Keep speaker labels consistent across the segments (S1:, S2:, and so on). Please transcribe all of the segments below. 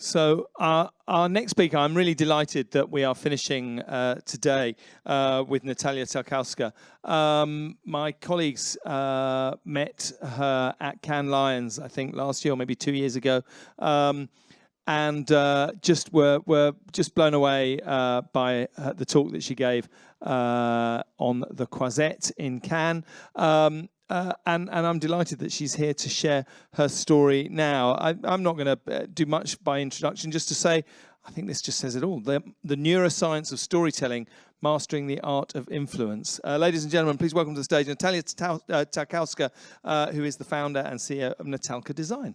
S1: So our next speaker, I'm really delighted that we are finishing today with Natalia Talkowska. My colleagues met her at Cannes Lions, I think last year or maybe 2 years ago, and just were just blown away by the talk that she gave on the Croisette in Cannes. And I'm delighted that she's here to share her story now. I'm not going to do much by introduction, just to say, I think this just says it all. The neuroscience of storytelling, mastering the art of influence. Ladies and gentlemen, please welcome to the stage Natalia Talkowska, who is the founder and CEO of Natalka Design.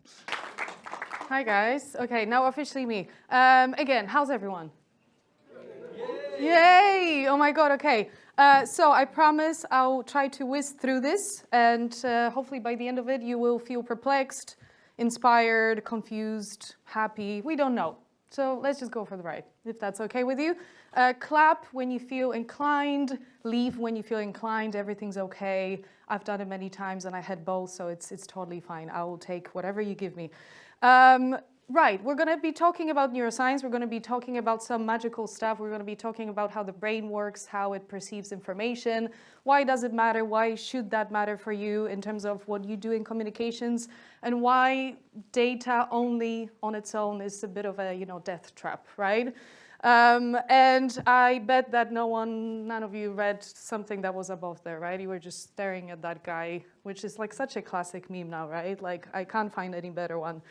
S2: Hi guys. Okay, now officially me. Again, how's everyone? Yay! Oh my God, okay. So I promise I'll try to whiz through this, and hopefully by the end of it you will feel perplexed, inspired, confused, happy. We don't know. So let's just go for the ride, if that's okay with you. Clap when you feel inclined, leave when you feel inclined, everything's okay. I've done it many times and I had both, so it's totally fine. I will take whatever you give me. Right, we're going to be talking about neuroscience. We're going to be talking about some magical stuff. We're going to be talking about how the brain works, how it perceives information. Why does it matter? Why should that matter for you in terms of what you do in communications? And why data only on its own is a bit of a, death trap, right? And I bet that none of you read something that was above there, right? You were just staring at that guy, which is like such a classic meme now, right? Like I can't find any better one.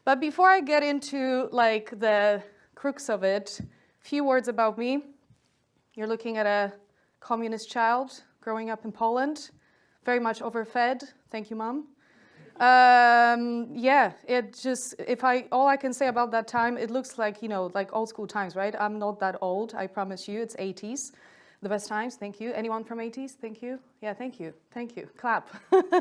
S2: But before I get into like the crux of it, a few words about me. You're looking at a communist child growing up in Poland, very much overfed. Thank you, Mom. Yeah, all I can say about that time, it looks like, like old school times, right? I'm not that old, I promise you, it's 80s. The best times, thank you. Anyone from 80s? Thank you. Yeah, thank you. Thank you. Clap. What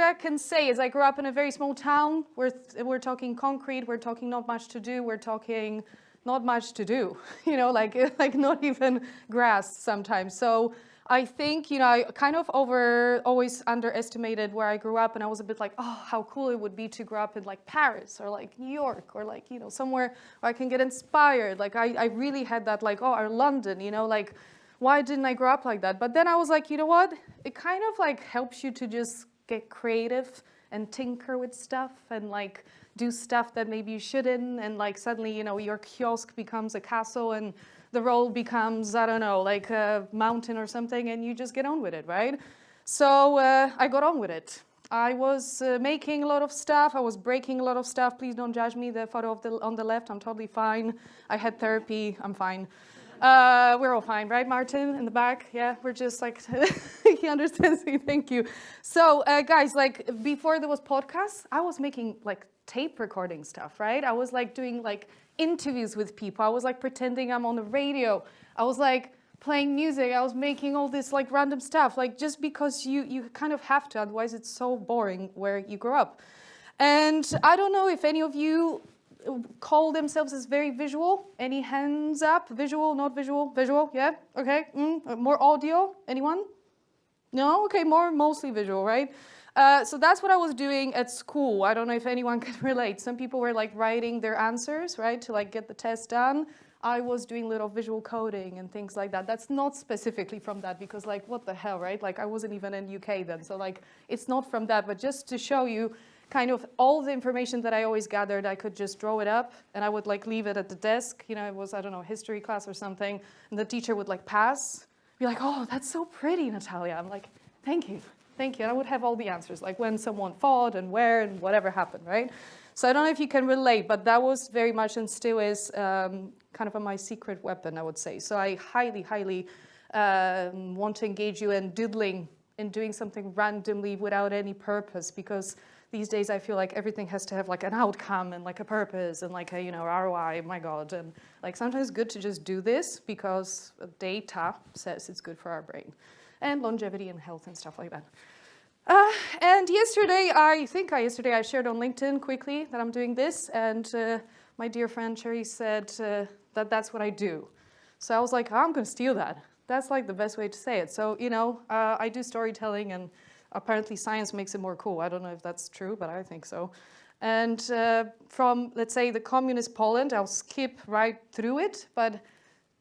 S2: I can say is I grew up in a very small town. We're talking concrete. We're talking not much to do. We're talking not much to do. Like not even grass sometimes. So I think, I kind of always underestimated where I grew up, and I was a bit like, oh, how cool it would be to grow up in like Paris or like New York or like, somewhere where I can get inspired. Like I really had that like, oh, or London, like, why didn't I grow up like that? But then I was like, you know what? It kind of like helps you to just get creative and tinker with stuff and like do stuff that maybe you shouldn't. And like suddenly, your kiosk becomes a castle and the role becomes, I don't know, like a mountain or something, and you just get on with it, right? So I got on with it. I was making a lot of stuff. I was breaking a lot of stuff. Please don't judge me. The photo on the left, I'm totally fine. I had therapy. I'm fine. We're all fine, right, Martin, in the back? Yeah, we're just like, he understands me. Thank you. So, guys, like before there was podcasts, I was making like tape recording stuff, right? I was like doing like interviews with people. I was like pretending I'm on the radio. I was like playing music. I was making all this like random stuff, like just because you kind of have to, otherwise it's so boring where you grow up. And I don't know if any of you call themselves as very visual. Any hands up? Visual, not visual? Visual, yeah? Okay. More audio? Anyone? No? Okay, mostly visual, right? So that's what I was doing at school. I don't know if anyone can relate. Some people were like writing their answers, right, to like get the test done. I was doing little visual coding and things like that. That's not specifically from that because like, what the hell, right? Like I wasn't even in UK then. So like, it's not from that, but just to show you kind of all the information that I always gathered, I could just draw it up and I would like leave it at the desk. It was, I don't know, history class or something. And the teacher would like pass, be like, oh, that's so pretty, Natalia. I'm like, thank you. Thank you. And I would have all the answers, like when someone fought and where and whatever happened, right? So I don't know if you can relate, but that was very much and still is kind of my secret weapon, I would say. So I highly, highly want to engage you in doodling and doing something randomly without any purpose, because these days I feel like everything has to have like an outcome and like a purpose and like a, ROI, my God. And like sometimes it's good to just do this because data says it's good for our brain. And longevity and health and stuff like that. And yesterday, I shared on LinkedIn quickly that I'm doing this, and my dear friend Cherry said that that's what I do. So I was like, I'm going to steal that. That's like the best way to say it. So, I do storytelling, and apparently science makes it more cool. I don't know if that's true, but I think so. And from, let's say, the communist Poland, I'll skip right through it, but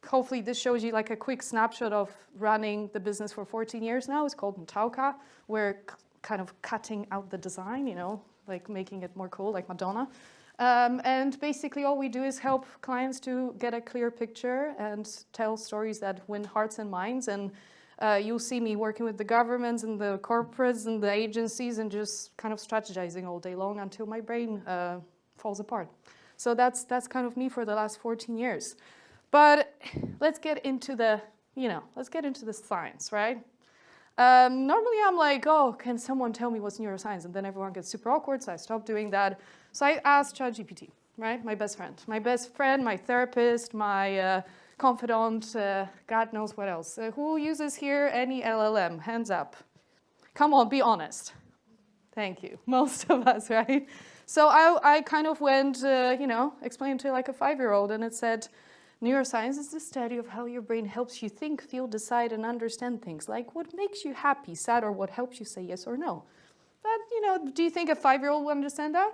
S2: hopefully this shows you like a quick snapshot of running the business for 14 years now. It's called Natałka. We're kind of cutting out the design, you know, like making it more cool, like Madonna. And basically all we do is help clients to get a clear picture and tell stories that win hearts and minds. And you'll see me working with the governments and the corporates and the agencies and just kind of strategizing all day long until my brain falls apart. So that's kind of me for the last 14 years. But let's get into the, let's get into the science, right? Normally I'm like, oh, can someone tell me what's neuroscience? And then everyone gets super awkward, so I stopped doing that. So I asked ChatGPT, right? My best friend, my therapist, my confidant, God knows what else. Who uses here any LLM? Hands up. Come on, be honest. Thank you. Most of us, right? So I kind of went, explained to like a 5-year-old, and it said, neuroscience is the study of how your brain helps you think, feel, decide, and understand things, like what makes you happy, sad, or what helps you say yes or no. But, do you think a 5-year-old would understand that?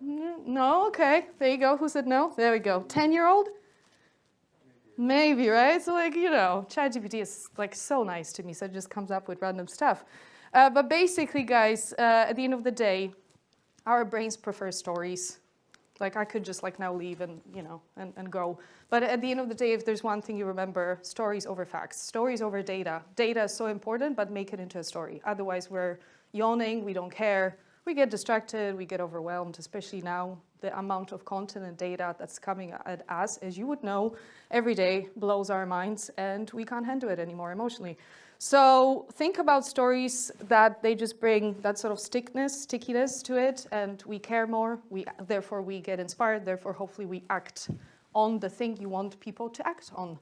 S2: No? Okay. There you go. Who said no? There we go. 10-year-old? Maybe, right? So, like, ChatGPT is, like, so nice to me, so it just comes up with random stuff. But basically, guys, at the end of the day, our brains prefer stories. Like, I could just, like, now leave and, and go. But at the end of the day, if there's one thing you remember, stories over facts. Stories over data. Data is so important, but make it into a story. Otherwise, we're yawning, we don't care. We get distracted, we get overwhelmed, especially now. The amount of content and data that's coming at us, as you would know, every day blows our minds, and we can't handle it anymore emotionally. So think about stories that they just bring that sort of stickiness to it, and we care more. Therefore, we get inspired. Therefore, hopefully, we act on the thing you want people to act on.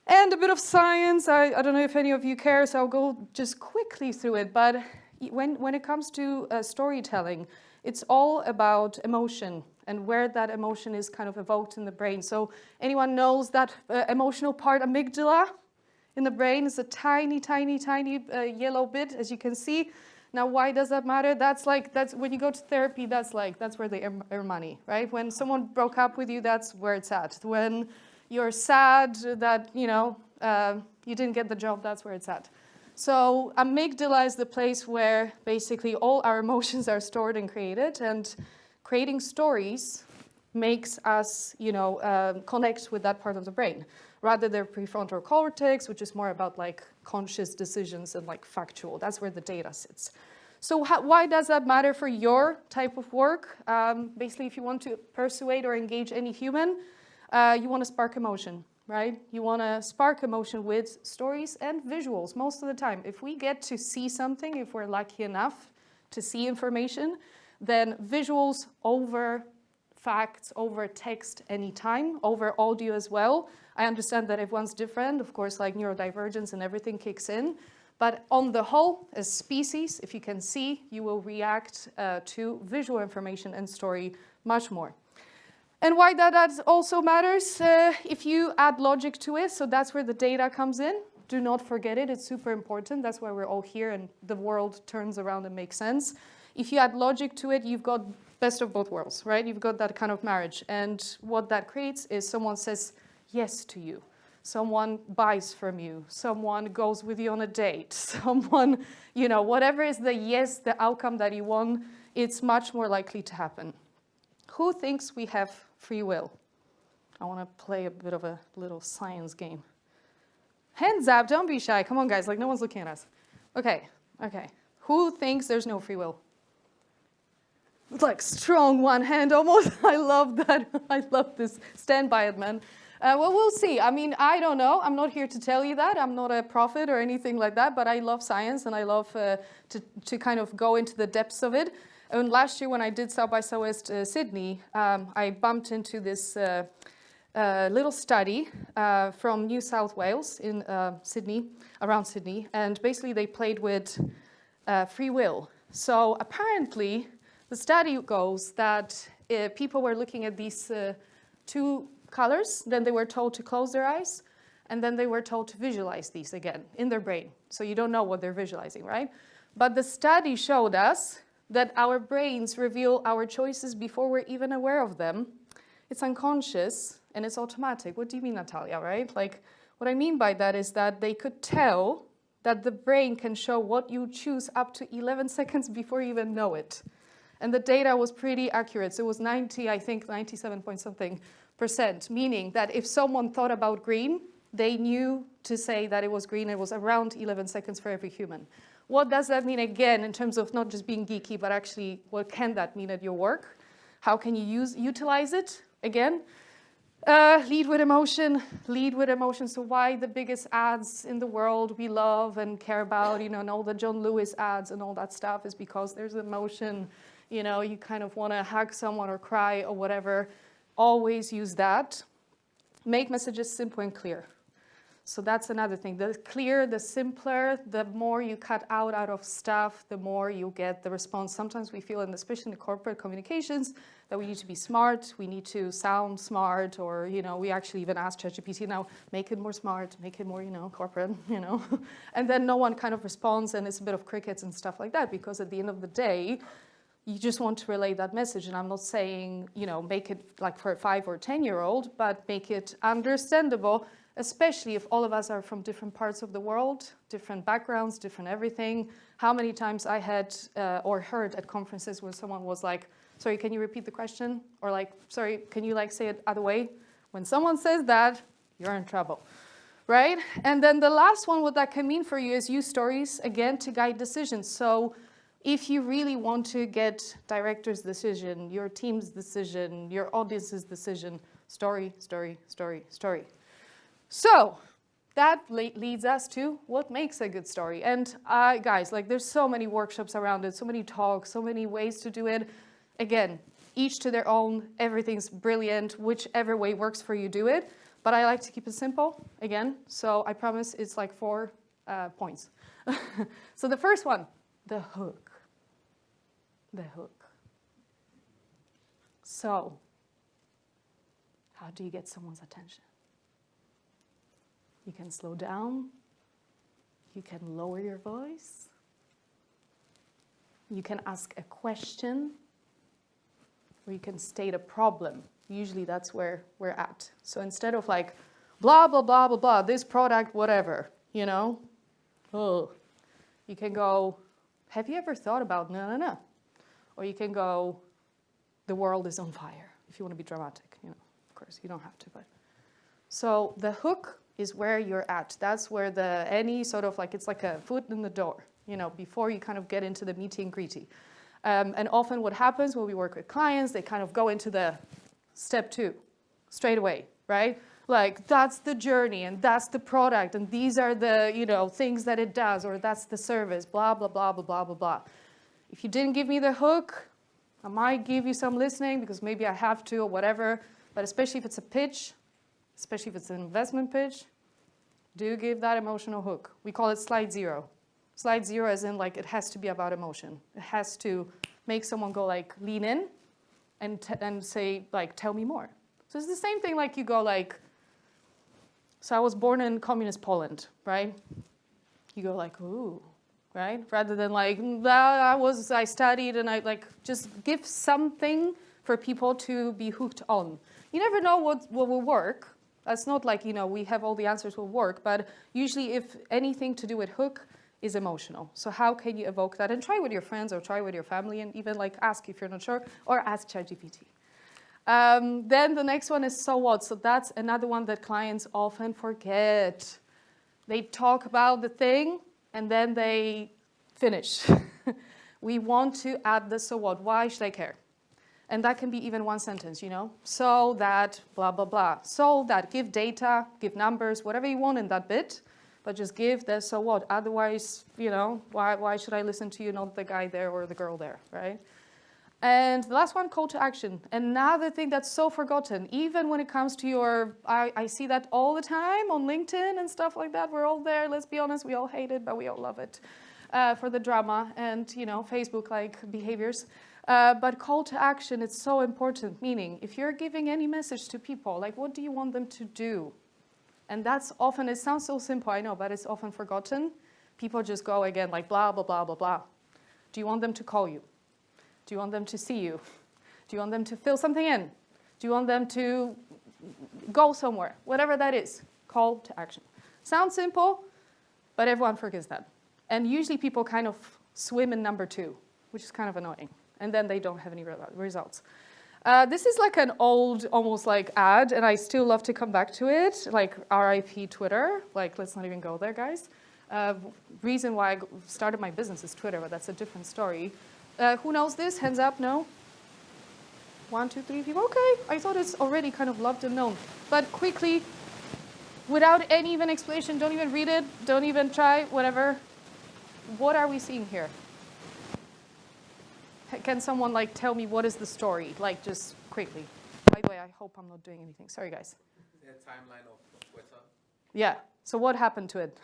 S2: And a bit of science. I don't know if any of you care, so I'll go just quickly through it. But when it comes to storytelling, it's all about emotion and where that emotion is kind of evoked in the brain. So anyone knows that emotional part, amygdala, in the brain is a tiny, tiny, tiny yellow bit, as you can see. Now, why does that matter? That's when you go to therapy, that's where they earn money, right? When someone broke up with you, that's where it's at. When you're sad that, you didn't get the job, that's where it's at. So amygdala is the place where basically all our emotions are stored and created, and creating stories makes us, connect with that part of the brain. Rather than prefrontal cortex, which is more about like conscious decisions and like factual. That's where the data sits. So why does that matter for your type of work? Basically, if you want to persuade or engage any human, you want to spark emotion, right? You want to spark emotion with stories and visuals most of the time. If we get to see something, if we're lucky enough to see information, then visuals over facts, over text anytime, over audio as well. I understand that everyone's different. Of course, like neurodivergence and everything kicks in. But on the whole, as species, if you can see, you will react to visual information and story much more. And why that also matters, if you add logic to it, so that's where the data comes in. Do not forget it. It's super important. That's why we're all here and the world turns around and makes sense. If you add logic to it, you've got best of both worlds, right? You've got that kind of marriage. And what that creates is someone says yes to you. Someone buys from you. Someone goes with you on a date. Someone, whatever is the yes, the outcome that you want, it's much more likely to happen. Who thinks we have free will? I want to play a bit of a little science game. Hands up, don't be shy. Come on, guys, like no one's looking at us. Okay. Who thinks there's no free will? Like strong one hand almost. I love that. I love this. Stand by it, man. Well, we'll see. I mean, I don't know. I'm not here to tell you that. I'm not a prophet or anything like that, but I love science and I love to kind of go into the depths of it. And last year when I did South by Southwest Sydney, I bumped into this little study from New South Wales in Sydney, around Sydney, and basically they played with free will. So apparently the study goes that people were looking at these two colors, then they were told to close their eyes, and then they were told to visualize these again in their brain. So you don't know what they're visualizing, right? But the study showed us that our brains reveal our choices before we're even aware of them. It's unconscious and it's automatic. What do you mean, Natalia, right? Like, what I mean by that is that they could tell that the brain can show what you choose up to 11 seconds before you even know it. And the data was pretty accurate. So it was 97 point something %, meaning that if someone thought about green, they knew to say that it was green. It was around 11 seconds for every human. What does that mean, again, in terms of not just being geeky, but actually what can that mean at your work? How can you utilize it? Again, lead with emotion, lead with emotion. So why the biggest ads in the world we love and care about, you know, and all the John Lewis ads and all that stuff is because there's emotion. You know, you kind of want to hug someone or cry or whatever. Always use that. Make messages simple and clear. So that's another thing. The clearer, the simpler, the more you cut out of stuff, the more you get the response. Sometimes we feel, and especially in the corporate communications, that we need to be smart, we need to sound smart, or, you know, we actually even ask ChatGPT now, make it more smart, make it more, you know, corporate, you know. And then no one kind of responds, and it's a bit of crickets and stuff like that, because at the end of the day, you just want to relay that message. And I'm not saying, you know, make it like for a 5 or 10-year-old, but make it understandable, especially if all of us are from different parts of the world, different backgrounds, different everything. How many times I had or heard at conferences where someone was like, sorry, can you repeat the question? Or like, sorry, can you like say it other way? When someone says that, you're in trouble, right? And then the last one, what that can mean for you is use stories, again, to guide decisions. So if you really want to get director's decision, your team's decision, your audience's decision, story, story, story, story. So that leads us to what makes a good story. And guys, like there's so many workshops around it, so many talks, so many ways to do it. Again, each to their own, everything's brilliant, whichever way works for you, do it. But I like to keep it simple, again. So I promise it's like 4 points. So the first one, the hook. The hook. So how do you get someone's attention? You can slow down, you can lower your voice, you can ask a question, or you can state a problem. Usually that's where we're at. So instead of like, blah, blah, blah, blah, blah, this product, whatever, you know, you can go, have you ever thought about no, no, no? Or you can go, the world is on fire, if you want to be dramatic, you know, of course, you don't have to, but. So the hook is where you're at. That's where any sort of like, it's like a foot in the door, you know, before you kind of get into the meaty and greety. And often what happens when we work with clients, they kind of go into the step 2 straight away, right? Like that's the journey and that's the product and these are the, you know, things that it does, or that's the service, blah, blah, blah, blah, blah, blah, blah. If you didn't give me the hook, I might give you some listening because maybe I have to or whatever, but especially if it's a pitch, especially if it's an investment pitch, do give that emotional hook. We call it slide 0. Slide 0 as in like it has to be about emotion. It has to make someone go like lean in and say like, tell me more. So it's the same thing like you go like, so I was born in communist Poland, right? You go like, ooh, right? Rather than like, I studied and I like, just give something for people to be hooked on. You never know what will work. That's not like, you know, we have all the answers will work, but usually if anything to do with hook is emotional. So how can you evoke that? And try with your friends or try with your family and even like ask if you're not sure or ask ChatGPT. Then the next one is so what? So that's another one that clients often forget. They talk about the thing and then they finish. We want to add the so what. Why should I care? And that can be even one sentence, you know, so that blah, blah, blah. So that, give data, give numbers, whatever you want in that bit, but just give the so what. Otherwise, you know, why should I listen to you, not the guy there or the girl there, right? And the last one, call to action. Another thing that's so forgotten, even when it comes to your, I see that all the time on LinkedIn and stuff like that. We're all there, let's be honest, we all hate it, but we all love it for the drama and, you know, Facebook-like behaviors. But call to action, it's so important, meaning if you're giving any message to people, like what do you want them to do? And that's often, it sounds so simple, I know, but it's often forgotten. People just go again like blah, blah, blah, blah, blah. Do you want them to call you? Do you want them to see you? Do you want them to fill something in? Do you want them to go somewhere? Whatever that is, call to action. Sounds simple, but everyone forgets that. And usually people kind of swim in number 2, which is kind of annoying. And then they don't have any results. This is like an old, almost like ad, and I still love to come back to it, like RIP Twitter. Like, let's not even go there, guys. Reason why I started my business is Twitter, but that's a different story. Who knows this? Hands up, no? 1, 2, 3 people. Okay, I thought it's already kind of loved and known. But quickly, without any even explanation, don't even read it, don't even try, whatever. What are we seeing here? Can someone like tell me what is the story? Like just quickly. By the way, I hope I'm not doing anything. Sorry, guys.
S3: The timeline of Twitter.
S2: Yeah. So what happened to it?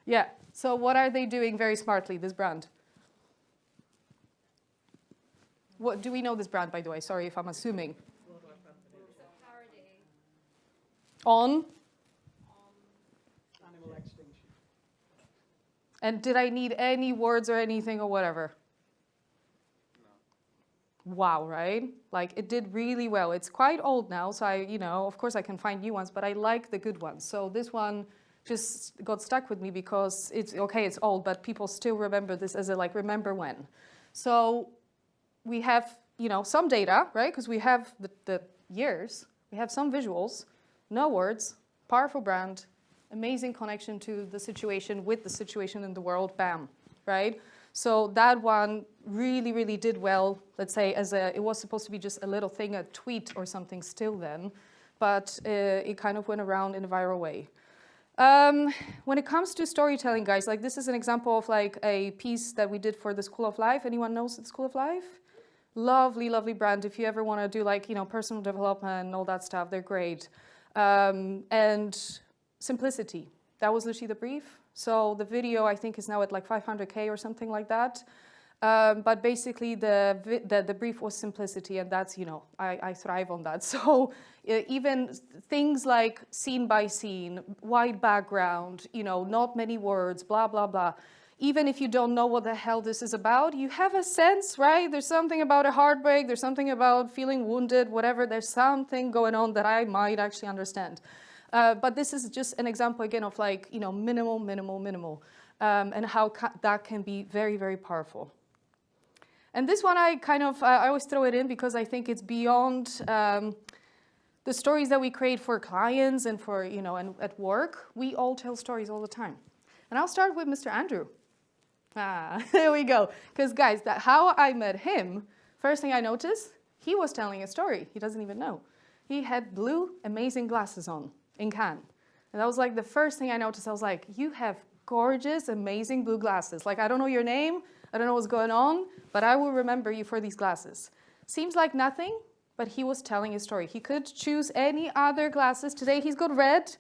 S2: Yeah. So what are they doing very smartly, this brand? What do we know this brand, by the way? Sorry if I'm assuming. On?
S4: Animal extinction.
S2: And did I need any words or anything or whatever? No. Wow, right? Like it did really well. It's quite old now, so of course I can find new ones, but I like the good ones. So this one just got stuck with me because it's old, but people still remember this as a like remember when. So we have, some data, right? Because we have the years, we have some visuals, no words, powerful brand, amazing connection to the situation with the situation in the world, bam, right? So that one really, really did well, let's say, it was supposed to be just a little thing, a tweet or something still then, but it kind of went around in a viral way. When it comes to storytelling, guys, like this is an example of like a piece that we did for the School of Life. Anyone knows the School of Life? Lovely, lovely brand. If you ever want to do like, personal development and all that stuff, they're great. And simplicity. That was literally the brief. So the video, I think, is now at like 500K or something like that. But basically, the brief was simplicity, and that's, I thrive on that. So even things like scene by scene, white background, not many words, blah, blah, blah. Even if you don't know what the hell this is about, you have a sense, right? There's something about a heartbreak, there's something about feeling wounded, whatever. There's something going on that I might actually understand. But this is just an example, again, of like, minimal, and how that can be very, very powerful. And this one, I always throw it in because I think it's beyond the stories that we create for clients and for, and at work. We all tell stories all the time. And I'll start with Mr. Andrew. There we go. Because guys, how I met him, first thing I noticed, he was telling a story. He doesn't even know. He had blue, amazing glasses on in Cannes. And that was like the first thing I noticed. I was like, you have gorgeous, amazing blue glasses. Like, I don't know your name. I don't know what's going on, but I will remember you for these glasses. Seems like nothing, but he was telling a story. He could choose any other glasses. Today he's got red.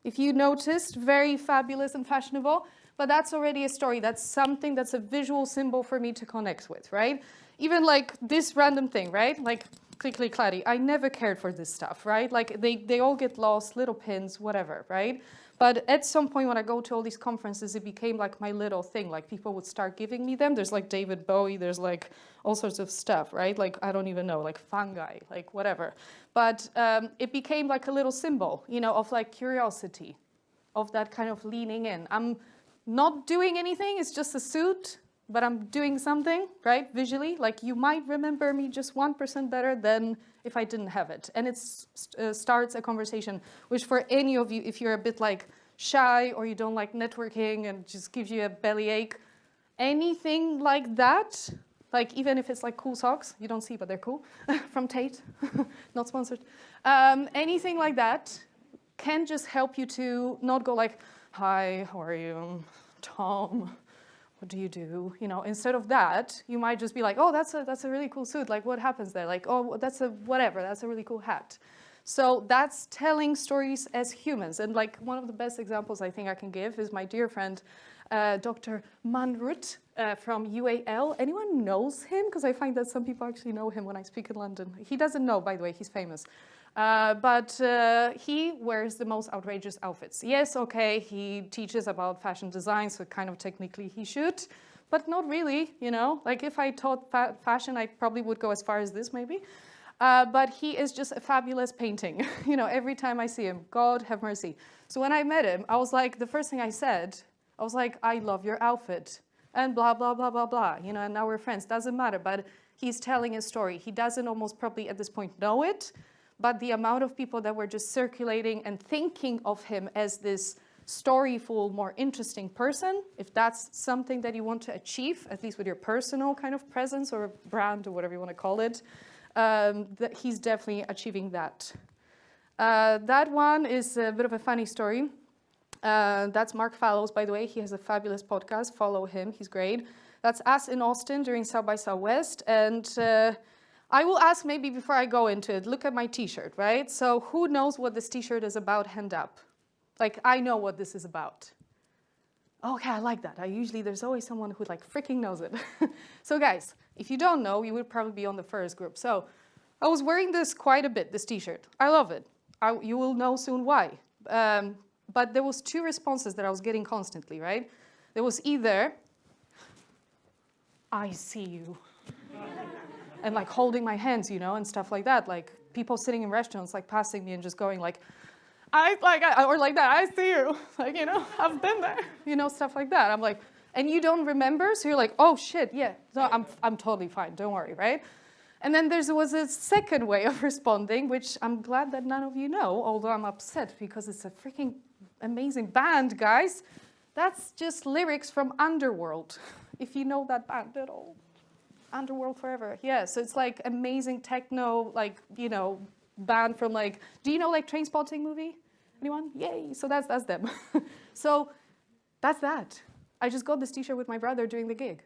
S2: If you noticed, very fabulous and fashionable. But that's already a story. That's something that's a visual symbol for me to connect with, right? Even like this random thing, right? Like clickety clatty. I never cared for this stuff, right? Like they all get lost, little pins, whatever, right? But at some point when I go to all these conferences, it became like my little thing. Like people would start giving me them. There's like David Bowie, there's like all sorts of stuff, right? Like I don't even know, like fungi, like whatever. But it became like a little symbol, of like curiosity, of that kind of leaning in. I'm not doing anything, it's just a suit, but I'm doing something, right, visually. Like you might remember me just 1% better than if I didn't have it. And it starts a conversation, which for any of you, if you're a bit like shy or you don't like networking and just gives you a bellyache, anything like that, like even if it's like cool socks, you don't see, but they're cool, from Tate, not sponsored. Anything like that can just help you to not go like, hi, how are you? Tom, what do you do? Instead of that, you might just be like, oh, that's a really cool suit. Like, what happens there? Like, oh, that's a whatever. That's a really cool hat. So that's telling stories as humans. And like one of the best examples I think I can give is my dear friend, Dr. Manrut from UAL. Anyone knows him? Because I find that some people actually know him when I speak in London. He doesn't know, by the way, he's famous. But he wears the most outrageous outfits. Yes, okay, he teaches about fashion design, so kind of technically he should. but not really, you know. Like if I taught fashion, I probably would go as far as this maybe. But he is just a fabulous painting. You know, every time I see him, God have mercy. So when I met him, I was like, the first thing I said, I was like, I love your outfit. And blah, blah, blah, blah, blah. You know, and now we're friends. Doesn't matter. But he's telling a story. He doesn't almost probably at this point know it. But the amount of people that were just circulating and thinking of him as this storyful, more interesting person, if that's something that you want to achieve, at least with your personal kind of presence or brand or whatever you want to call it, that he's definitely achieving that. That one is a bit of a funny story. That's Mark Fallows, by the way. He has a fabulous podcast. Follow him. He's great. That's us in Austin during South by Southwest. And I will ask maybe before I go into it, look at my T-shirt, right? So who knows what this T-shirt is about? Hand up. Like, I know what this is about. Okay, I like that. There's always someone who like freaking knows it. So guys, if you don't know, you would probably be on the first group. So I was wearing this quite a bit, this T-shirt. I love it. You will know soon why. But there was two responses that I was getting constantly, right? There was either, I see you. And like holding my hands, you know, and stuff like that. Like people sitting in restaurants, like passing me and just going like, or like that, I see you. Like, you know, I've been there, you know, stuff like that. I'm like, and you don't remember? So you're like, oh shit, yeah, no, I'm totally fine, don't worry, right? And then there was a second way of responding, which I'm glad that none of you know, although I'm upset because it's a freaking amazing band, guys. That's just lyrics from Underworld, if you know that band at all. Underworld Forever, yeah, so it's like amazing techno, like, you know, band from like, do you know like Trainspotting movie? Anyone? Yay, so that's them. So that's that. I just got this T-shirt with my brother during the gig.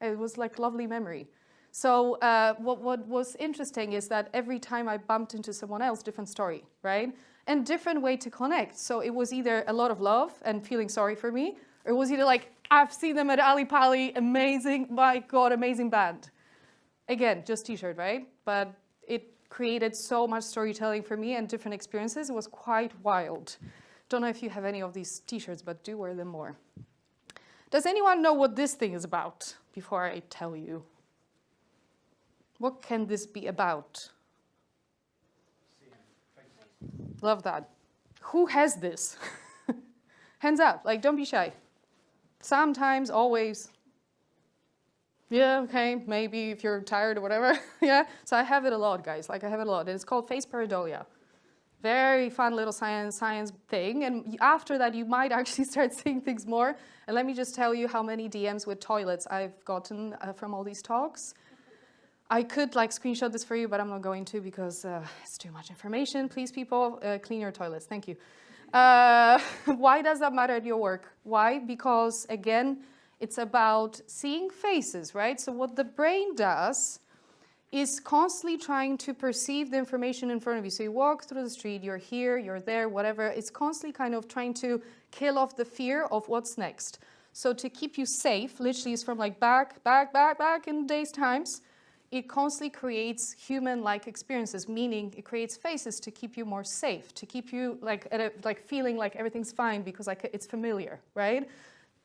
S2: It was like lovely memory. So what was interesting is that every time I bumped into someone else, different story, right? And different way to connect. So it was either a lot of love and feeling sorry for me, or it was either like, I've seen them at Ali Pali, amazing, my God, amazing band. Again, just T-shirt, right? But it created so much storytelling for me and different experiences. It was quite wild. Don't know if you have any of these T-shirts, but do wear them more. Does anyone know what this thing is about before I tell you? What can this be about? Love that. Who has this? Hands up, like don't be shy. Sometimes, always. Yeah, okay, maybe if you're tired or whatever. Yeah, so I have it a lot, guys. Like I have it a lot. And it's called face pareidolia. Very fun little science thing. And after that, you might actually start seeing things more. And let me just tell you how many DMs with toilets I've gotten from all these talks. I could like screenshot this for you, but I'm not going to because it's too much information. Please, people, clean your toilets. Thank you. Why does that matter at your work? Why? Because, again, it's about seeing faces, right? So what the brain does is constantly trying to perceive the information in front of you. So you walk through the street, you're here, you're there, whatever. It's constantly kind of trying to kill off the fear of what's next. So to keep you safe, literally is from like back in days times, it constantly creates human-like experiences, meaning it creates faces to keep you more safe, to keep you like feeling like everything's fine because like it's familiar, right?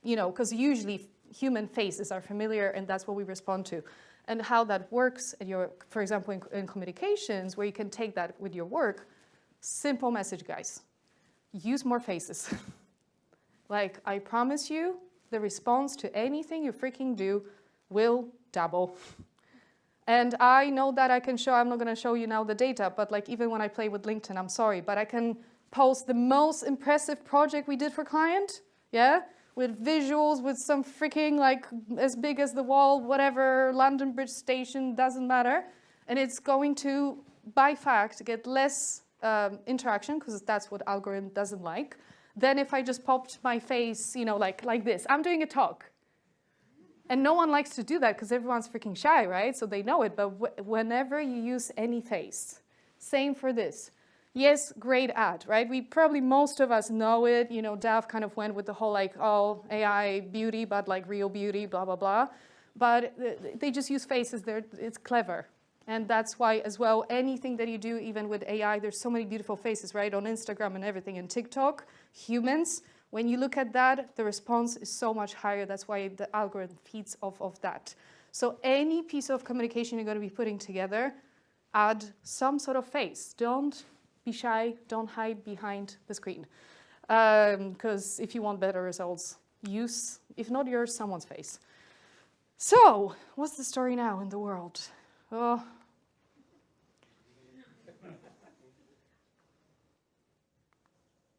S2: You know, because usually human faces are familiar and that's what we respond to. And how that works at your, for example, in communications, where you can take that with your work, simple message, guys. Use more faces. Like, I promise you, the response to anything you freaking do will double. And I know that I can show, I'm not going to show you now the data, but like even when I play with LinkedIn, I'm sorry, but I can post the most impressive project we did for client, yeah? With visuals, with some freaking like as big as the wall, whatever, London Bridge Station, doesn't matter. And it's going to, by fact, get less interaction, because that's what algorithm doesn't like, than if I just popped my face, you know, like this. I'm doing a talk. And no one likes to do that because everyone's freaking shy, right? So they know it. But whenever you use any face, same for this. Yes, great ad, right? We probably, most of us know it. You know, Dav kind of went with the whole like, oh, AI beauty, but like real beauty, blah, blah, blah. But they just use faces. It's clever. And that's why as well, anything that you do, even with AI, there's so many beautiful faces, right? On Instagram and everything, and TikTok, humans, When you look at that, the response is so much higher. That's why the algorithm feeds off of that. So any piece of communication you're going to be putting together, add some sort of face. Don't be shy. Don't hide behind the screen. Because if you want better results, use, if not yours, someone's face. So, what's the story now in the world? Oh.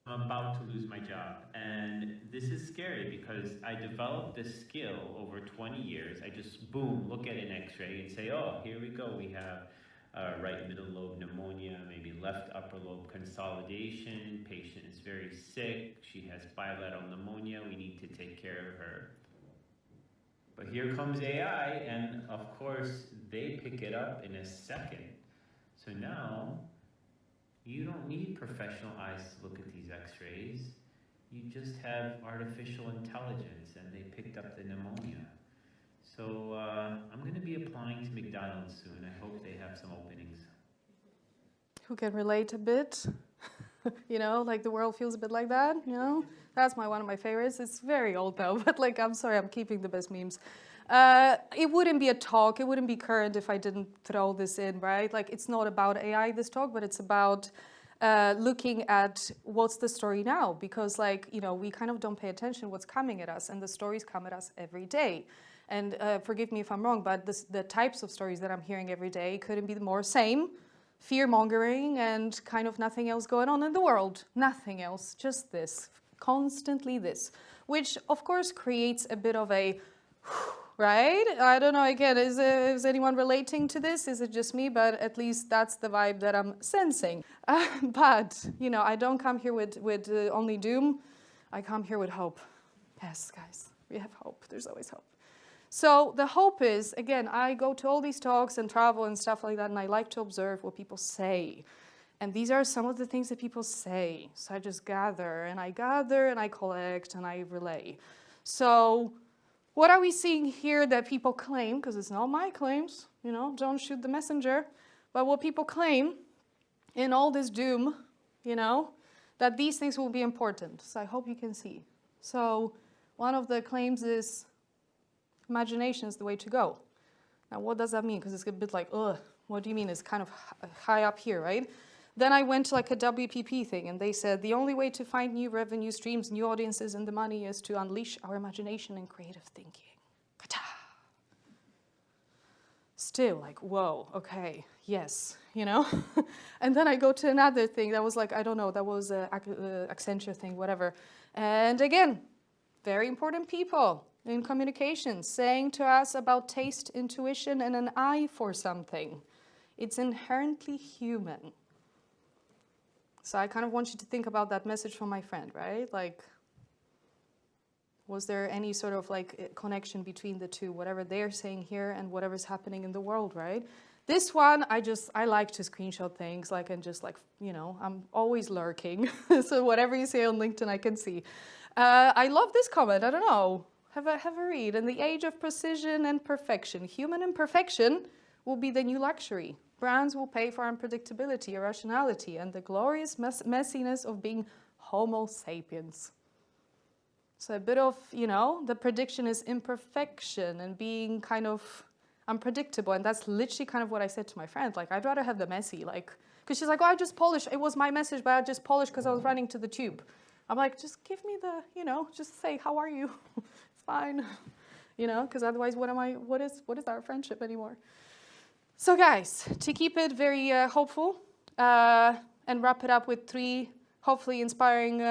S4: I'm about to lose my job, and this is scary because I developed this skill over 20 years. I just, boom, look at an x-ray and say, oh, here we go. We have right middle lobe pneumonia, maybe left upper lobe consolidation. Patient is very sick. She has bilateral pneumonia. We need to take care of her. But here comes AI, and of course, they pick it up in a second. So now, you don't need professional eyes to look at these x-rays. You just have artificial intelligence, and they picked up the pneumonia. So I'm going to be applying to McDonald's soon. I hope they have some openings.
S2: Who can relate a bit? You know, like the world feels a bit like that, you know? That's one of my favorites. It's very old though, but like, I'm sorry, I'm keeping the best memes. It wouldn't be a talk, it wouldn't be current if I didn't throw this in, right? Like, it's not about AI, this talk, but it's about looking at what's the story now, because like, you know, we kind of don't pay attention what's coming at us, and the stories come at us every day. And forgive me if I'm wrong, but the types of stories that I'm hearing every day couldn't be more same. Fear-mongering and kind of nothing else going on in the world. Nothing else, just this, constantly this. Which, of course, creates a bit of a, right? I don't know, again, is anyone relating to this? Is it just me? But at least that's the vibe that I'm sensing. But, you know, I don't come here with only doom. I come here with hope. Yes, guys, we have hope. There's always hope. So the hope is, again, I go to all these talks and travel and stuff like that, and I like to observe what people say. And these are some of the things that people say. So I just gather and I collect and I relay. So what are we seeing here that people claim, because it's not my claims, you know, don't shoot the messenger, but what people claim in all this doom, you know, that these things will be important. So I hope you can see. So one of the claims is imagination is the way to go. Now, what does that mean? Because it's a bit like, ugh, what do you mean? It's kind of high up here, right? Then I went to like a WPP thing, and they said the only way to find new revenue streams, new audiences, and the money is to unleash our imagination and creative thinking. Ka-ta! Still like, whoa, okay, yes, you know? And then I go to another thing that was like, I don't know, that was an Accenture thing, whatever. And again, very important people in communication, saying to us about taste, intuition, and an eye for something. It's inherently human. So I kind of want you to think about that message from my friend, right? Like, was there any sort of like connection between the two, whatever they're saying here and whatever's happening in the world, right? This one, I like to screenshot things, like, and just like, you know, I'm always lurking. So whatever you say on LinkedIn, I can see. I love this comment, I don't know. Have a read. In the age of precision and perfection, human imperfection will be the new luxury. Brands will pay for unpredictability, irrationality, and the glorious messiness of being Homo sapiens. So a bit of, you know, the prediction is imperfection and being kind of unpredictable. And that's literally kind of what I said to my friend. Like, I'd rather have the messy, like, because she's like, oh, I just polished. It was my message, but I just polished because I was running to the tube. I'm like, just give me the, you know, just say, how are you? It's fine, you know, because otherwise, what is our friendship anymore? So guys, to keep it very hopeful and wrap it up with 3 hopefully inspiring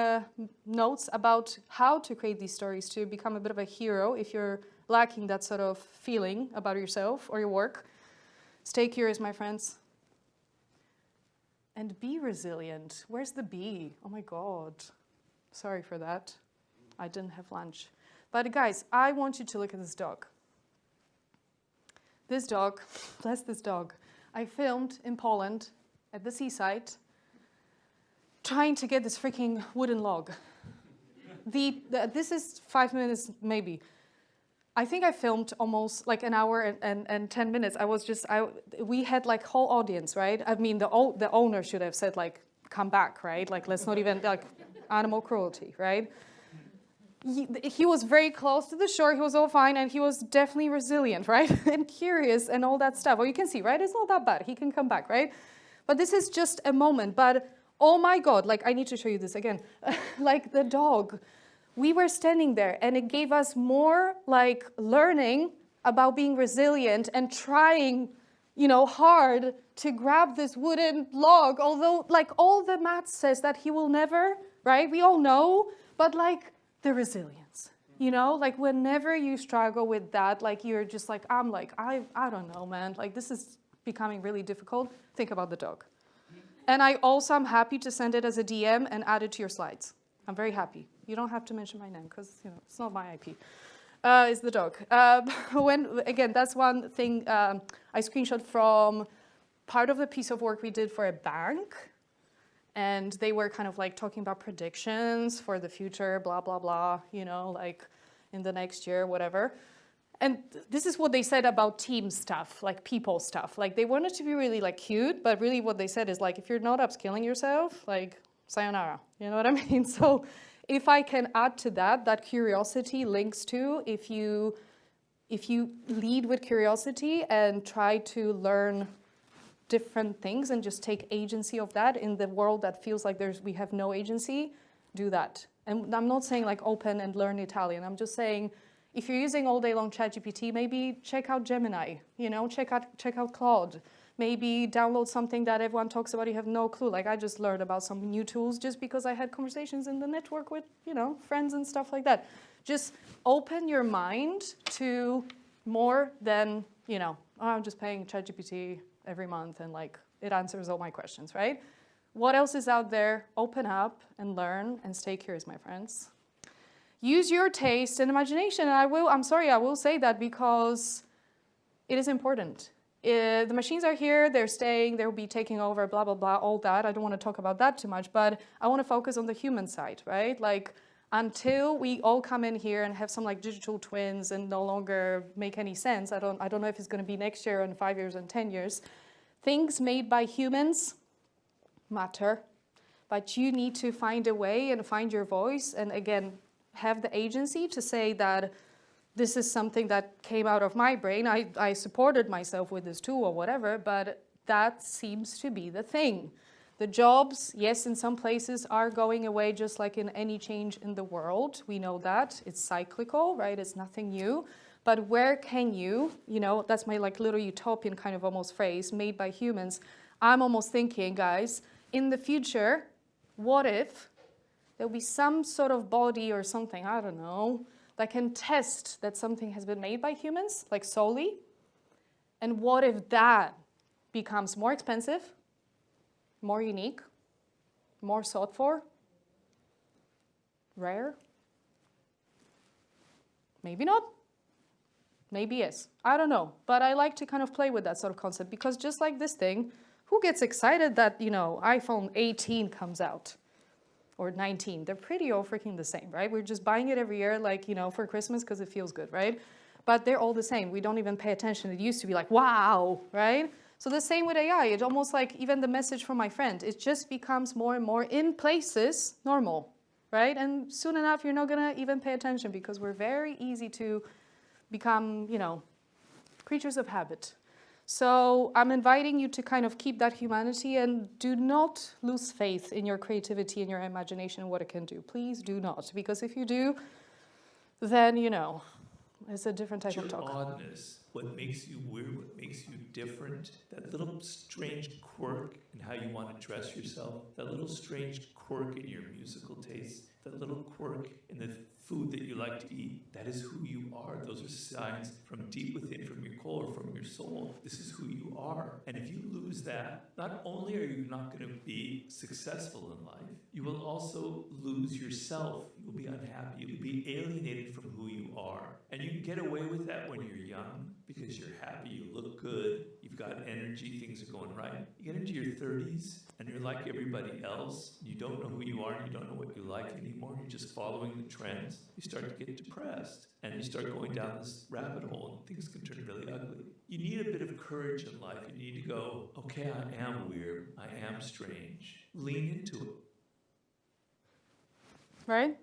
S2: notes about how to create these stories to become a bit of a hero if you're lacking that sort of feeling about yourself or your work. Stay curious, my friends. And be resilient. Where's the bee? Oh my God. Sorry for that. I didn't have lunch. But guys, I want you to look at this dog. This dog, bless this dog, I filmed in Poland at the seaside trying to get this freaking wooden log. This is 5 minutes maybe. I think I filmed almost like an hour and 10 minutes. We had like whole audience, right? I mean, the owner should have said like, come back, right? Like, let's not even, like, animal cruelty, right? he was very close to the shore, he was all fine, and he was definitely resilient, right? And curious and all that stuff. Well, you can see, right? It's not that bad. He can come back, right? But this is just a moment. But oh my God, like I need to show you this again. Like the dog, we were standing there and it gave us more like learning about being resilient and trying, you know, hard to grab this wooden log, although like all the math says that he will never, right? We all know, but like the resilience, you know, like whenever you struggle with that, like you're just like, I'm like, I don't know, man, like this is becoming really difficult. Think about the dog. And I'm happy to send it as a DM and add it to your slides. I'm very happy. You don't have to mention my name because, you know, it's not my IP. It's the dog. Again, that's one thing I screenshot from part of the piece of work we did for a bank. And they were kind of like talking about predictions for the future, blah, blah, blah, you know, like in the next year, whatever. And this is what they said about team stuff, like people stuff. Like they wanted to be really like cute, but really what they said is like, if you're not upskilling yourself, like sayonara, you know what I mean? So if I can add to that, that curiosity links to if you lead with curiosity and try to learn different things and just take agency of that in the world that feels like we have no agency, do that. And I'm not saying like open and learn Italian. I'm just saying if you're using all day long ChatGPT, maybe check out Gemini, you know, check out Claude. Maybe download something that everyone talks about, you have no clue. Like I just learned about some new tools just because I had conversations in the network with, you know, friends and stuff like that. Just open your mind to more than, you know, oh, I'm just paying ChatGPT every month and like it answers all my questions, right? What else is out there? Open up and learn and stay curious, my friends. Use your taste and imagination. And I will say that because it is important. The machines are here, they're staying, they'll be taking over, blah, blah, blah, all that. I don't want to talk about that too much, but I want to focus on the human side, right? Like until we all come in here and have some like digital twins and no longer make any sense, I don't know if it's going to be next year and 5 years and 10 years. Things made by humans matter, but you need to find a way and find your voice and again, have the agency to say that this is something that came out of my brain. I supported myself with this tool or whatever, but that seems to be the thing. The jobs, yes, in some places are going away just like in any change in the world. We know that. It's cyclical, right? It's nothing new. But where can you know, that's my like little utopian kind of almost phrase, made by humans. I'm almost thinking, guys, in the future, what if there'll be some sort of body or something, I don't know, that can test that something has been made by humans, like solely? And what if that becomes more expensive, more unique, more sought for, rare? Maybe not. Maybe yes. I don't know. But I like to kind of play with that sort of concept because just like this thing, who gets excited that, you know, iPhone 18 comes out? Or 19, they're pretty all freaking the same, right? We're just buying it every year, like, you know, for Christmas because it feels good, right? But they're all the same. We don't even pay attention. It used to be like, wow, right? So the same with AI. It's almost like even the message from my friend, it just becomes more and more in places normal, right? And soon enough, you're not going to even pay attention because we're very easy to become, you know, creatures of habit. So I'm inviting you to kind of keep that humanity and do not lose faith in your creativity and your imagination and what it can do. Please do not, because if you do, then, you know, it's a different type of talk.
S5: Oddness, what makes you weird, what makes you different, that little strange quirk in how you want to dress yourself, that little strange quirk in your musical taste, that little quirk in the food that you like to eat, that is who you are. Those are signs from deep within, from your core, from your soul. This is who you are. And if you lose that, not only are you not going to be successful in life, you will also lose yourself. You'll be unhappy. You'll be alienated from who you are. And you can get away with that when you're young because you're happy, you look good, you've got energy, things are going right. You get into your 30s and you're like everybody else. You don't know who you are and you don't know what you like anymore. You're just following the trends. You start to get depressed and you start going down this rabbit hole and things can turn really ugly. You need a bit of courage in life. You need to go, okay, I am weird. I am strange. Lean into it.
S2: Right?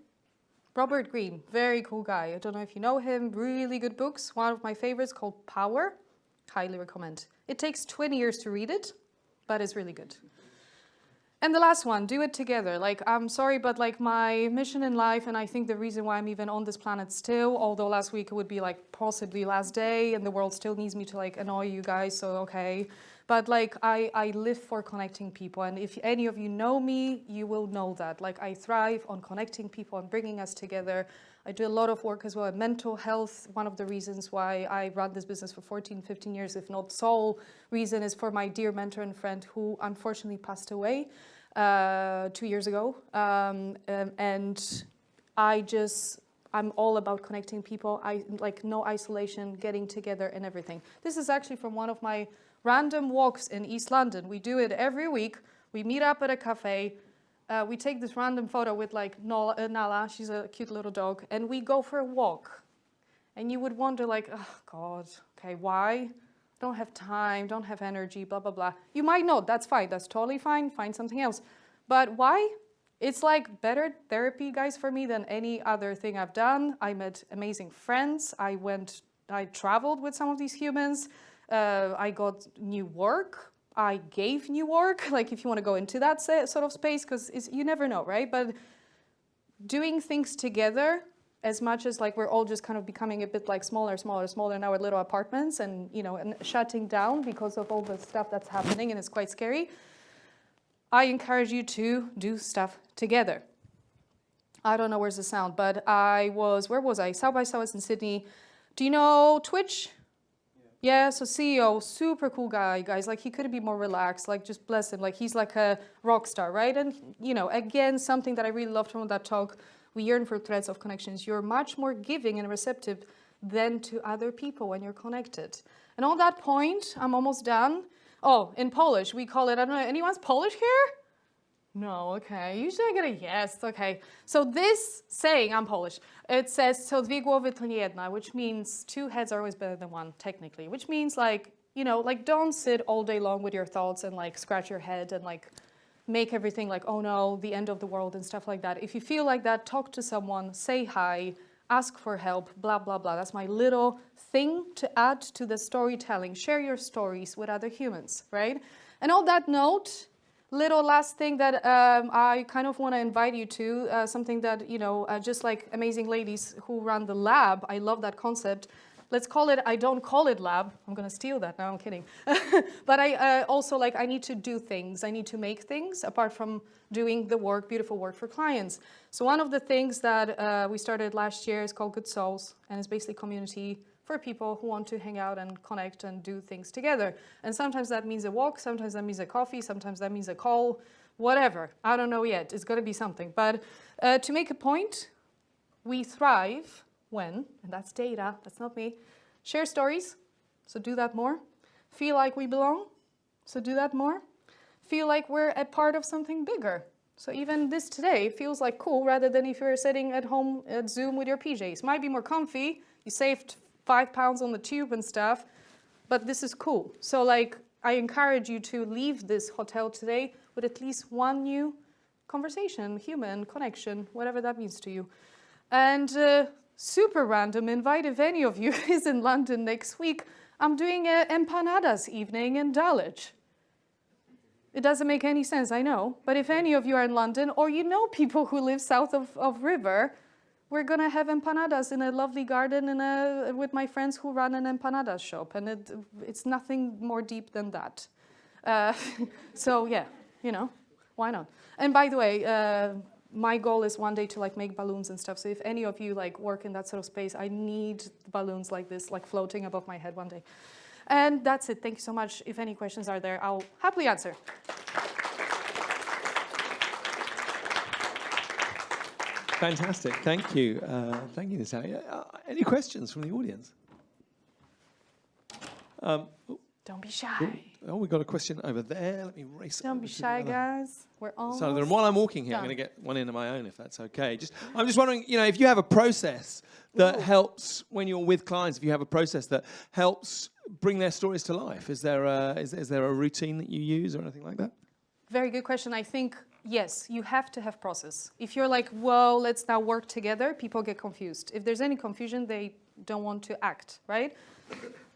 S2: Robert Greene, very cool guy. I don't know if you know him, really good books. One of my favorites called Power, highly recommend. It takes 20 years to read it, but it's really good. And the last one, do it together. Like, I'm sorry, but like my mission in life, and I think the reason why I'm even on this planet still, although last week it would be like possibly last day and the world still needs me to like annoy you guys, so okay. But like I live for connecting people, and if any of you know me, you will know that. Like I thrive on connecting people and bringing us together. I do a lot of work as well in mental health. One of the reasons why I run this business for 14, 15 years, if not sole reason, is for my dear mentor and friend who unfortunately passed away 2 years ago. And I'm all about connecting people. I like no isolation, getting together and everything. This is actually from one of my random walks in East London. We do it every week. We meet up at a cafe. We take this random photo with like Nala, she's a cute little dog, and we go for a walk. And you would wonder like, oh God, okay, why? Don't have time, don't have energy, blah, blah, blah. You might not, that's fine, that's totally fine, find something else. But why? It's like better therapy, guys, for me than any other thing I've done. I met amazing friends. I traveled with some of these humans. I got new work. I gave new work, like if you want to go into that sort of space, because you never know, right? But doing things together, as much as like we're all just kind of becoming a bit like smaller in our little apartments and, you know, and shutting down because of all the stuff that's happening and it's quite scary, I encourage you to do stuff together. I don't know where's the sound, but where was I? South by Southwest in Sydney. Do you know Twitch? Yeah, so CEO, super cool guy, guys. Like, he couldn't be more relaxed. Like, just bless him. Like, he's like a rock star, right? And, you know, again, something that I really loved from that talk, we yearn for threads of connections. You're much more giving and receptive than to other people when you're connected. And on that point, I'm almost done. Oh, in Polish, we call it, I don't know, anyone's Polish here? No, okay. Usually I get a yes, okay. So this saying, I'm Polish, it says, so dwie głowy to nie jedna, which means two heads are always better than one, technically. Which means like, you know, like don't sit all day long with your thoughts and like scratch your head and like make everything like, oh no, the end of the world and stuff like that. If you feel like that, talk to someone, say hi, ask for help, blah, blah, blah. That's my little thing to add to the storytelling. Share your stories with other humans, right? And on that note, little last thing that I kind of want to invite you to, something that, you know, just like amazing ladies who run the lab, I love that concept. Let's call it, I don't call it lab. I'm going to steal that now, I'm kidding. But I also like, I need to do things. I need to make things apart from doing the work, beautiful work for clients. So one of the things that we started last year is called Good Souls, and it's basically community for people who want to hang out and connect and do things together. And sometimes that means a walk, sometimes that means a coffee, sometimes that means a call, whatever. I don't know yet, it's gonna be something. But to make a point, we thrive when, and that's data, that's not me, share stories, so do that more. Feel like we belong, so do that more. Feel like we're a part of something bigger. So even this today feels like cool rather than if you're sitting at home at Zoom with your PJs. Might be more comfy, you saved 5 pounds on the tube and stuff, but this is cool. So like, I encourage you to leave this hotel today with at least one new conversation, human connection, whatever that means to you. And super random invite, if any of you is in London next week, I'm doing an empanadas evening in Dulwich. It doesn't make any sense, I know, but if any of you are in London or you know people who live south of River, we're going to have empanadas in a lovely garden with my friends who run an empanadas shop. And it's nothing more deep than that. So yeah, you know, why not? And by the way, my goal is one day to like make balloons and stuff. So if any of you like work in that sort of space, I need balloons like this, like floating above my head one day. And that's it. Thank you so much. If any questions are there, I'll happily answer.
S1: Fantastic. Thank you. Thank you, Natalia. Any questions from the audience?
S2: Don't be shy.
S1: Oh, we've got a question over there. Let me race.
S2: Don't be shy, guys. We're almost
S1: So then while I'm walking here, I'm going to get one in of my own, if that's okay. I'm just wondering, you know, if you have a process that helps when you're with clients, if you have a process that helps bring their stories to life, is there a routine that you use or anything like that?
S2: Very good question. I think, yes, you have to have process. If you're like, whoa, let's now work together, people get confused. If there's any confusion, they don't want to act, right?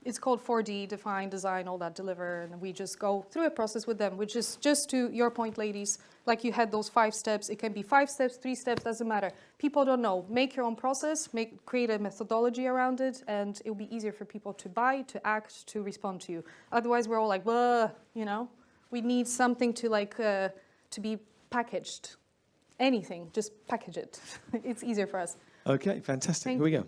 S2: It's called 4D, define, design, all that, deliver, and we just go through a process with them, which is just to your point, ladies, like you had those 5 steps. It can be 5 steps, 3 steps, doesn't matter. People don't know. Make your own process, create a methodology around it, and it'll be easier for people to buy, to act, to respond to you. Otherwise, we're all like, well, you know, we need something to like, to be packaged. Anything, just package it. It's easier for us.
S1: Okay, fantastic. Here we go.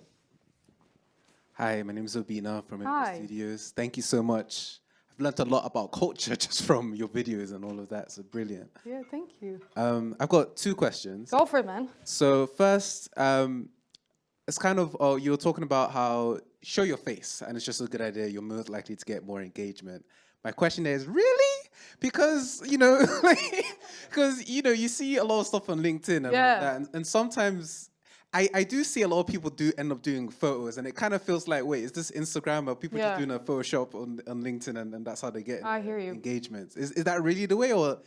S3: Hi, my name is Obina from
S2: Hi.
S3: Impress Studios. Thank you so much. I've learned a lot about culture just from your videos and all of that, so brilliant.
S2: Yeah, thank you.
S3: I've got 2 questions.
S2: Go for it, man.
S3: So first, it's kind of, you were talking about how show your face, and it's just a good idea. You're more likely to get more engagement. My question there is, really? Because, you know, because, you know, you see a lot of stuff on LinkedIn and all that, and sometimes I do see a lot of people do end up doing photos, and it kind of feels like, wait, is this Instagram, or people just doing a Photoshop on LinkedIn, and that's how they get
S2: I hear you.
S3: engagements? Is that really the way, or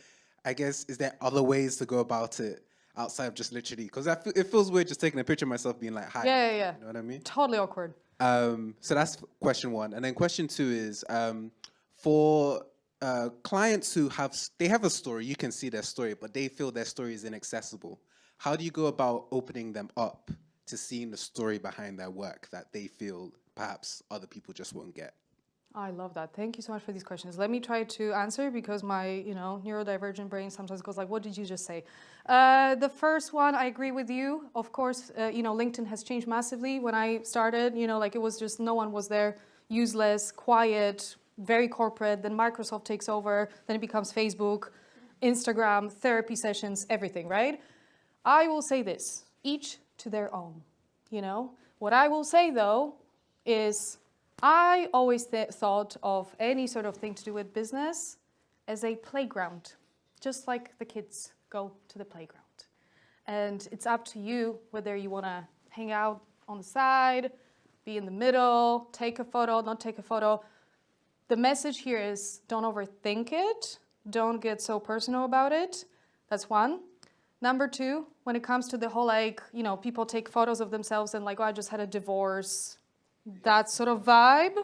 S3: I guess, is there other ways to go about it outside of just literally? Because it feels weird just taking a picture of myself being like, hi.
S2: Yeah.
S3: You know what I mean?
S2: Totally awkward.
S3: So that's question 1. And then question 2 is, for clients who have a story, you can see their story, but they feel their story is inaccessible. How do you go about opening them up to seeing the story behind their work that they feel perhaps other people just won't get?
S2: I love that. Thank you so much for these questions. Let me try to answer because my, neurodivergent brain sometimes goes like, what did you just say? The first one, I agree with you. Of course, LinkedIn has changed massively. When I started, it was just no one was there, useless, quiet, very corporate. Then Microsoft takes over. Then it becomes Facebook, Instagram, therapy sessions, everything, right? I will say this, each to their own, What I will say, though, is I always thought of any sort of thing to do with business as a playground, just like the kids go to the playground. And it's up to you whether you want to hang out on the side, be in the middle, take a photo, not take a photo. The message here is don't overthink it. Don't get so personal about it. That's one. Number 2, when it comes to the whole, people take photos of themselves and I just had a divorce, that sort of vibe,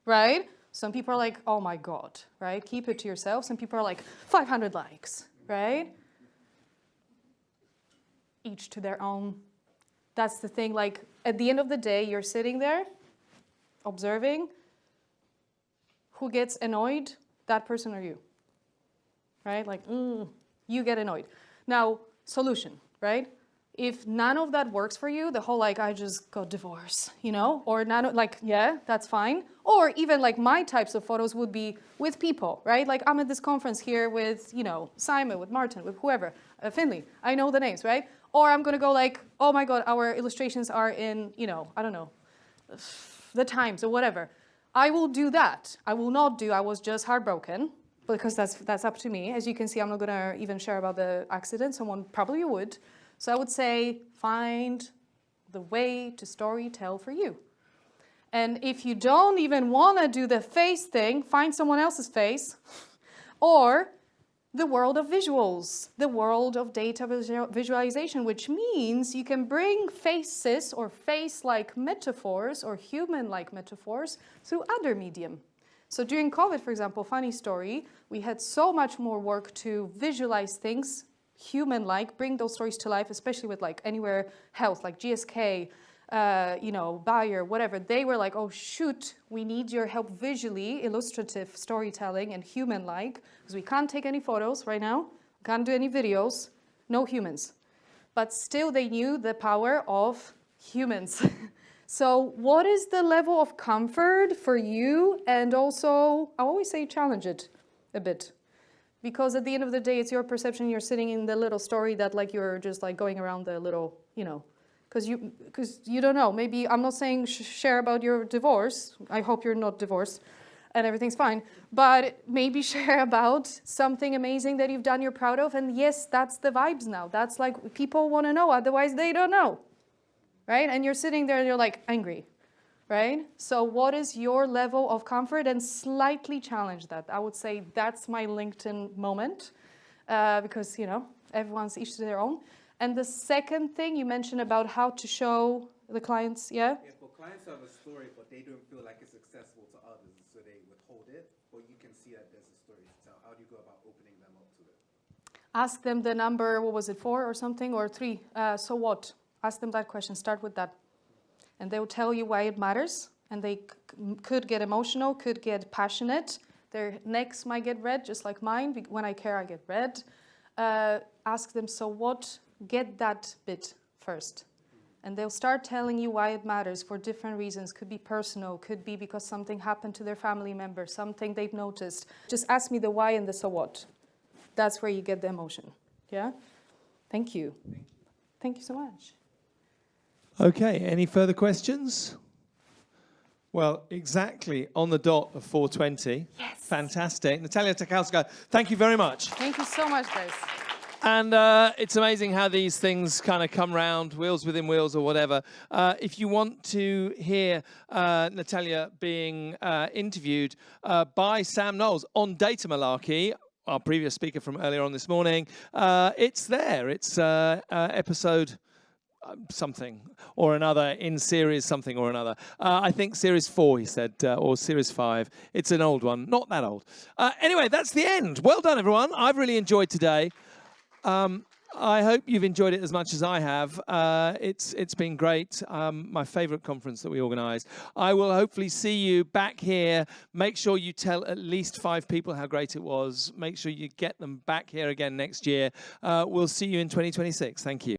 S2: right? Some people are like, oh my God, right? Keep it to yourself. Some people are like, 500 likes, right? Each to their own. That's the thing. At the end of the day, you're sitting there, observing. Who gets annoyed? That person or you, right? You get annoyed. Now, solution, right? If none of that works for you, the whole I just got divorced, or none that's fine. Or even my types of photos would be with people, right? I'm at this conference here with, Simon, with Martin, with whoever, Finley, I know the names, right? Or I'm gonna go oh my God, our illustrations are in, I don't know, the Times or whatever. I will do that. I will not do, I was just heartbroken, because that's up to me. As you can see, I'm not gonna even share about the accident. Someone probably would. So I would say, find the way to story tell for you. And if you don't even want to do the face thing, find someone else's face. Or the world of visuals, the world of data visualization, which means you can bring faces or face-like metaphors or human-like metaphors through other medium. So during COVID, for example, funny story, we had so much more work to visualize things human-like, bring those stories to life, especially with Anywhere Health, GSK, Bayer, whatever. They were like, oh shoot, we need your help visually, illustrative storytelling and human-like, because we can't take any photos right now, can't do any videos, no humans. But still they knew the power of humans. So what is the level of comfort for you? And also, I always say challenge it a bit. Because at the end of the day, it's your perception. You're sitting in the little story that you're just going around the little, because you don't know. Maybe I'm not saying share about your divorce. I hope you're not divorced and everything's fine. But maybe share about something amazing that you've done, you're proud of. And yes, that's the vibes now. That's people want to know. Otherwise, they don't know. Right? And you're sitting there and you're angry. Right? So what is your level of comfort? And slightly challenge that. I would say that's my LinkedIn moment. because, everyone's each to their own. And the second thing you mentioned about how to show the clients,
S3: Yeah, for clients who have a story, but they don't feel like it's accessible to others, so they withhold it, but you can see that there's a story to tell. How do you go about opening them up to it?
S2: Ask them the number, what was it, 4 or something, or 3? So what? Ask them that question. Start with that. And they will tell you why it matters. And they could get emotional, could get passionate. Their necks might get red, just like mine. When I care, I get red. Ask them, so what? Get that bit first. And they'll start telling you why it matters for different reasons. Could be personal, could be because something happened to their family member, something they've noticed. Just ask me the why and the so what. That's where you get the emotion. Yeah? Thank you. Thank you so much.
S1: Okay, any further questions? Well, exactly on the dot of 4:20.
S2: Yes.
S1: Fantastic. Natalia Talkowska, thank you very much.
S2: Thank you so much, guys.
S1: And it's amazing how these things kind of come round, wheels within wheels or whatever. If you want to hear Natalia being interviewed by Sam Knowles on Data Malarkey, our previous speaker from earlier on this morning, it's there. It's episode something or another in series something or another. I think series 4, he said, or series 5. It's an old one, not that old. Anyway, that's the end. Well done, everyone. I've really enjoyed today. I hope you've enjoyed it as much as I have. It's been great. My favorite conference that we organized. I will hopefully see you back here. Make sure you tell at least 5 people how great it was. Make sure you get them back here again next year. We'll see you in 2026. Thank you.